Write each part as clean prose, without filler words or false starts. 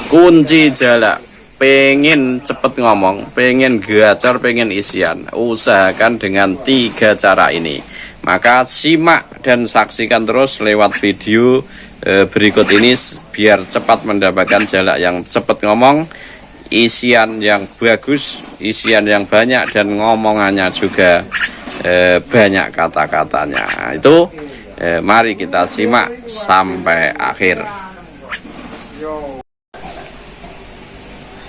Kunci jalak, pengen cepet ngomong, pengen gacor, pengen isian, usahakan dengan 3 cara ini. Maka simak dan saksikan terus lewat video berikut ini biar cepat mendapatkan jalak yang cepet ngomong, isian yang bagus, isian yang banyak, dan ngomongannya juga banyak kata-katanya. Itu mari kita simak sampai akhir.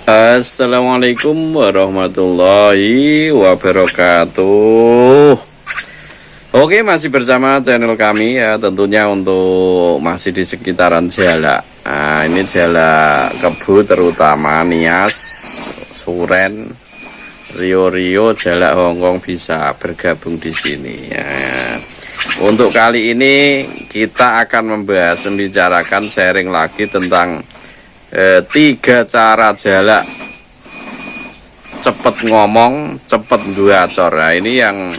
Assalamualaikum warahmatullahi wabarakatuh. Oke, masih bersama channel kami ya, tentunya untuk masih di sekitaran jalak. Nah, ini jalak kebu terutama Nias, Suren, Rio, jalak Hongkong bisa bergabung di sini ya. Untuk kali ini kita akan membahas, membicarakan, sharing lagi tentang 3 cara jalak cepet ngomong, cepet gacor. Nah, ini yang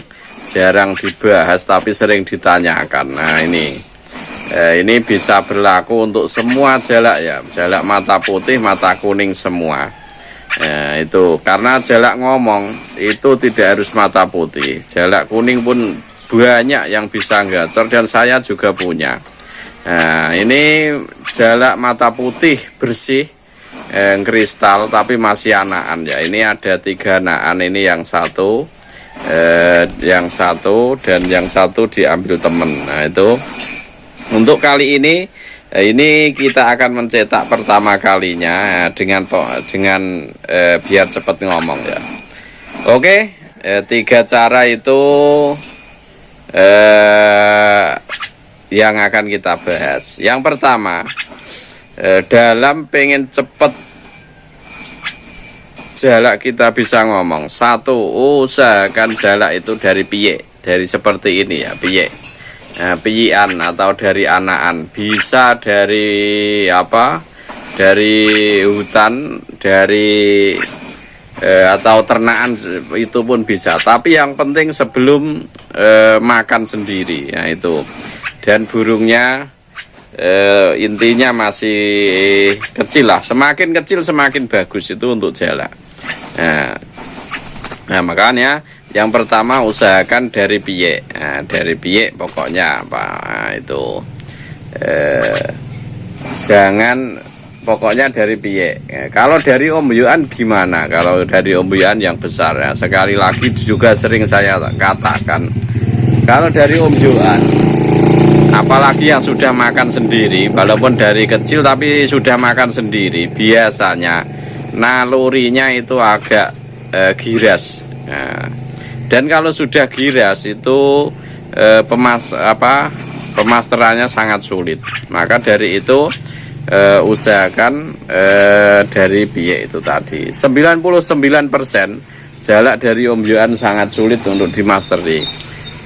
jarang dibahas tapi sering ditanyakan. Nah, ini bisa berlaku untuk semua jalak ya, jalak mata putih, mata kuning semua. Itu karena jalak ngomong itu tidak harus mata putih, jalak kuning pun banyak yang bisa gacor dan saya juga punya. Nah, ini jalak mata putih bersih, kristal tapi masih anaan ya. Ini ada 3 anaan, ini yang satu, dan yang satu diambil temen. Nah, itu untuk kali ini kita akan mencetak pertama kalinya dengan biar cepat ngomong ya. Oke, 3 cara itu yang akan kita bahas. Yang pertama, dalam pengen cepet jalak kita bisa ngomong, 1, usahakan jalak itu dari piye, dari seperti ini ya, piye. Nah, piyian atau dari anaan, bisa dari apa, dari hutan, dari atau ternakan itu pun bisa, tapi yang penting sebelum makan sendiri ya itu. Dan burungnya intinya masih kecil lah, semakin kecil semakin bagus itu untuk jalak. Nah, makanya yang pertama usahakan dari piye. Nah, dari piye pokoknya apa, nah, itu jangan, pokoknya dari piye. Kalau dari ombyoan gimana? Kalau dari ombyoan yang besar ya, sekali lagi juga sering saya katakan, kalau dari ombyoan, apalagi yang sudah makan sendiri, walaupun dari kecil tapi sudah makan sendiri, biasanya nalurinya itu agak giras. Nah, dan kalau sudah giras itu pemasterannya sangat sulit. Maka dari itu usahakan dari biye itu tadi. 99% jalak dari ombyoan sangat sulit untuk dimasteri.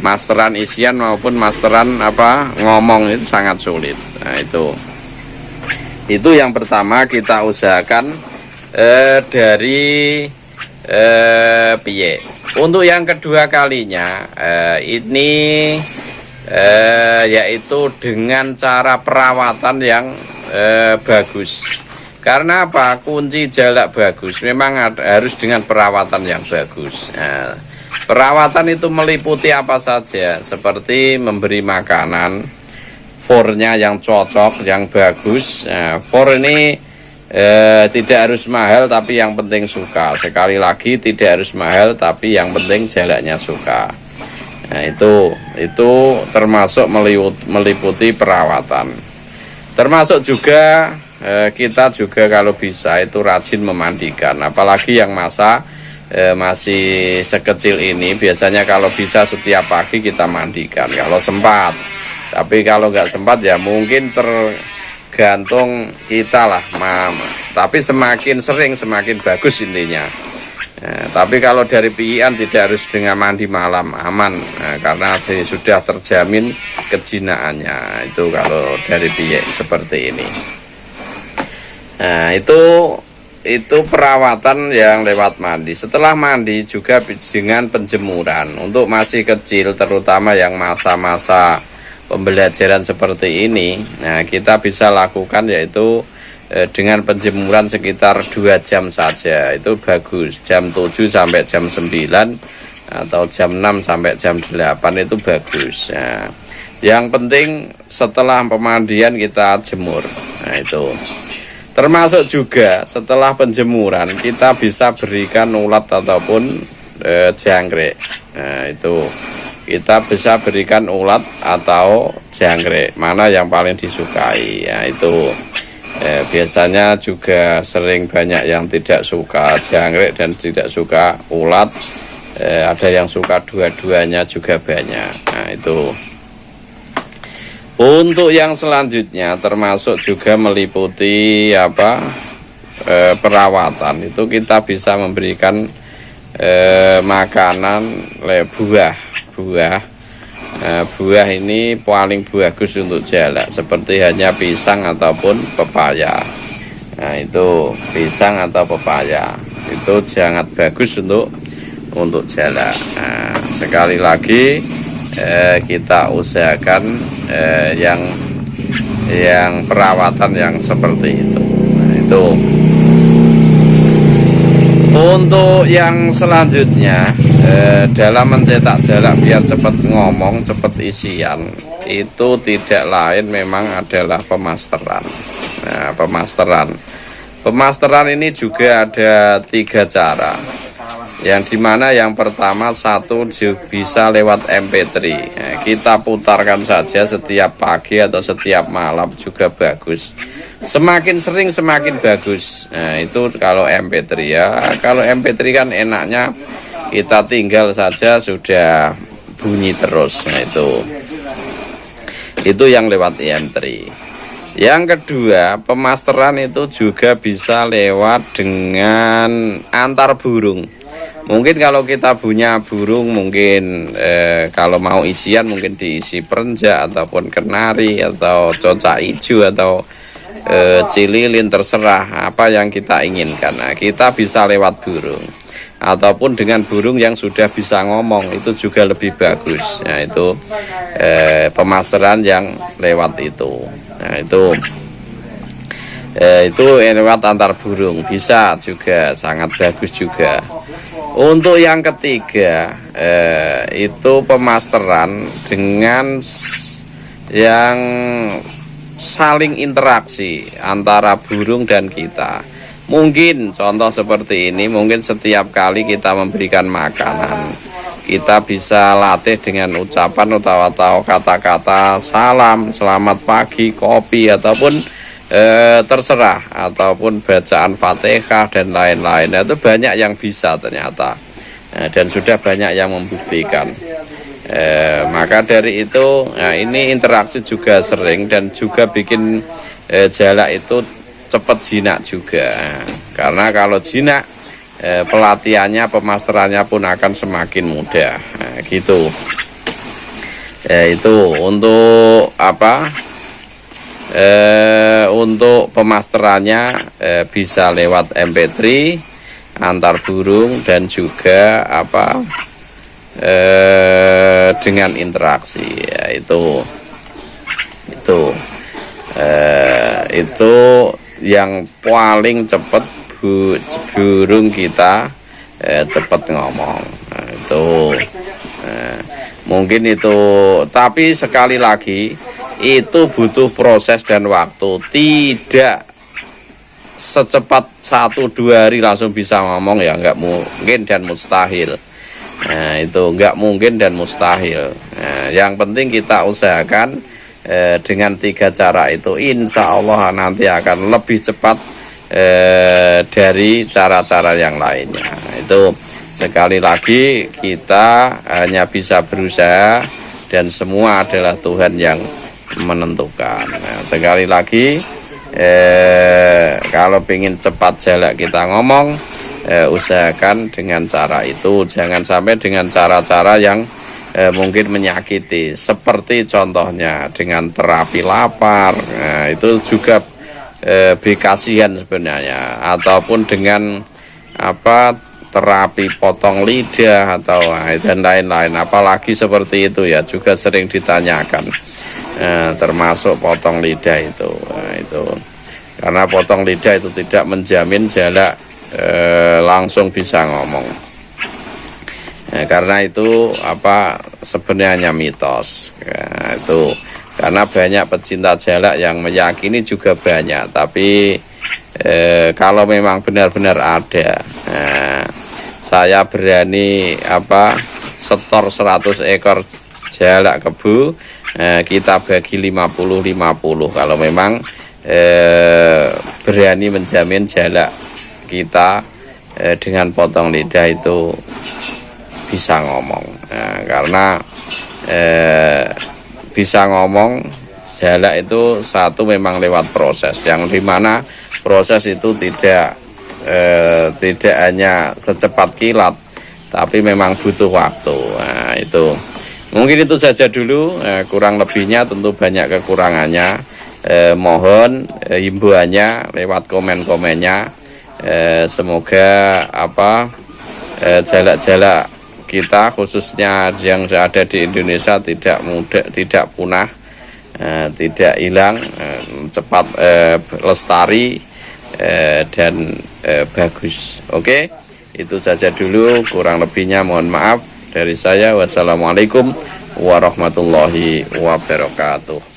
Masteran isian maupun masteran ngomong itu sangat sulit. Nah, itu yang pertama kita usahakan dari piye. Untuk yang kedua kalinya ini yaitu dengan cara perawatan yang bagus. Karena apa? Kunci jalak bagus memang harus dengan perawatan yang bagus. Nah, perawatan itu meliputi apa saja, seperti memberi makanan, fornya yang cocok, yang bagus. Nah, for ini tidak harus mahal tapi yang penting suka. Sekali lagi, tidak harus mahal tapi yang penting jalaknya suka. Nah, itu termasuk meliputi perawatan. Termasuk juga kita juga kalau bisa itu rajin memandikan, apalagi yang masih sekecil ini, biasanya kalau bisa setiap pagi kita mandikan kalau sempat. Tapi kalau nggak sempat ya mungkin tergantung kita lah, tapi semakin sering semakin bagus intinya. Tapi kalau dari piyian tidak harus dengan mandi malam, aman, karena sudah terjamin kejinaannya. Itu kalau dari piye seperti ini. Nah, itu perawatan yang lewat mandi. Setelah mandi juga dengan penjemuran. Untuk masih kecil, terutama yang masa-masa pembelajaran seperti ini, nah kita bisa lakukan yaitu dengan penjemuran sekitar 2 jam saja itu bagus. Jam 7 sampai jam 9 atau jam 6 sampai jam 8 itu bagus. Nah, yang penting setelah pemandian kita jemur. Nah, itu termasuk juga setelah penjemuran kita bisa berikan ulat ataupun jangkrik. Nah, itu kita bisa berikan ulat atau jangkrik, mana yang paling disukai. Ya, itu biasanya juga sering banyak yang tidak suka jangkrik dan tidak suka ulat. Ada yang suka dua-duanya juga banyak. Nah, itu untuk yang selanjutnya termasuk juga meliputi perawatan. Itu kita bisa memberikan makanan buah ini paling bagus untuk jalak, seperti hanya pisang ataupun pepaya. Nah, itu pisang atau pepaya itu sangat bagus untuk jalak. Nah, sekali lagi kita usahakan yang perawatan yang seperti itu. Nah, itu untuk yang selanjutnya dalam mencetak jalak biar cepat ngomong, cepat isian, itu tidak lain memang adalah pemasteran. Nah, pemasteran ini juga ada 3 cara. Yang dimana yang pertama, satu bisa lewat MP3. Nah, kita putarkan saja setiap pagi atau setiap malam juga bagus. Semakin sering semakin bagus. Nah, itu kalau MP3 ya. Kalau MP3 kan enaknya kita tinggal saja sudah bunyi terus. Nah, itu yang lewat MP3. Yang kedua, pemasteran itu juga bisa lewat dengan antar burung. Mungkin kalau kita punya burung, mungkin kalau mau isian mungkin diisi perenjak ataupun kenari atau cocak hijau atau cililin, terserah apa yang kita inginkan. Nah, kita bisa lewat burung ataupun dengan burung yang sudah bisa ngomong, itu juga lebih bagus. Nah, itu pemasteran yang lewat itu. Nah, itu lewat antar burung bisa juga, sangat bagus juga. Untuk yang ketiga itu pemasteran dengan yang saling interaksi antara burung dan kita. Mungkin contoh seperti ini, mungkin setiap kali kita memberikan makanan, kita bisa latih dengan ucapan atau kata-kata salam, selamat pagi, kopi, ataupun terserah, ataupun bacaan Fatihah dan lain-lain. Nah, itu banyak yang bisa ternyata, dan sudah banyak yang membuktikan. Maka dari itu, nah, ini interaksi juga sering dan juga bikin jalak itu cepat jinak juga. Karena kalau jinak, pelatihannya, pemasterannya pun akan semakin mudah. Nah, gitu. Itu untuk untuk pemasterannya bisa lewat MP3 antar burung dan juga dengan interaksi. Ya, itu yang paling cepat burung kita cepat ngomong. Nah, mungkin itu, tapi sekali lagi itu butuh proses dan waktu, tidak secepat 1-2 hari langsung bisa ngomong, ya nggak mungkin dan mustahil. Nah, itu nggak mungkin dan mustahil. Nah, yang penting kita usahakan dengan 3 cara itu, insya Allah nanti akan lebih cepat dari cara-cara yang lainnya. Nah, itu sekali lagi kita hanya bisa berusaha dan semua adalah Tuhan yang menentukan. Nah, sekali lagi kalau ingin cepat jalak kita ngomong, usahakan dengan cara itu, jangan sampai dengan cara-cara yang mungkin menyakiti, seperti contohnya dengan terapi lapar. Nah, itu juga kasihan sebenarnya, ataupun dengan terapi potong lidah atau dan lain-lain, apalagi seperti itu ya juga sering ditanyakan. Termasuk potong lidah itu. Nah, itu karena potong lidah itu tidak menjamin jalak langsung bisa ngomong. Karena itu sebenarnya mitos. Itu karena banyak pecinta jalak yang meyakini juga banyak, tapi kalau memang benar-benar ada, saya berani setor 100 ekor jalak kebu, kita bagi 50-50 kalau memang berani menjamin jalak kita dengan potong lidah itu bisa ngomong. Karena bisa ngomong jalak itu satu memang lewat proses yang dimana proses itu tidak hanya secepat kilat, tapi memang butuh waktu. Itu mungkin itu saja dulu, kurang lebihnya tentu banyak kekurangannya. Mohon himbauannya lewat komen-komennya. Semoga jalak-jalak kita khususnya yang ada di Indonesia tidak punah, tidak hilang, cepat lestari dan bagus. Oke, itu saja dulu, kurang lebihnya mohon maaf dari saya. Wassalamualaikum warahmatullahi wabarakatuh.